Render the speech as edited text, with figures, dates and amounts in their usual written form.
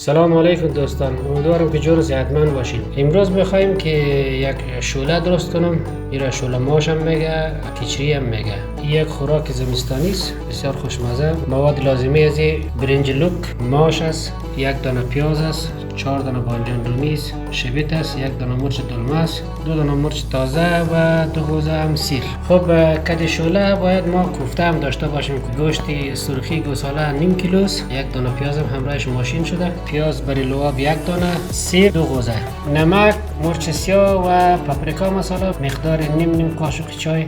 سلام علیکم دوستان، امیدوارم که جور صحتمند باشید. امروز میخوایم که یک شوله درست کنم. این شوله ماش هم میگه، کیچری هم میگه. این یک خوراک زمستانی است، بسیار خوشمزه. مواد لازمی از برنج لوک، ماش است، یک دانه پیاز است، 4 دانه بانجان رومی است، شبت است، 1 دانه مرچ دلمه است، 2 دانه مرچ تازه و 2 گوزه هم سیر. خب کد شوله باید ما کوفته هم داشته باشیم. گوشت سرخی گوساله نیم کیلو است، 1 دانه پیاز هم همراهش ماشین شده، پیاز بری لواب 1 دانه، سیر 2 گوزه، نمک، مرچ سیاه و پاپریکا مساله مقدار نیم کاشق چای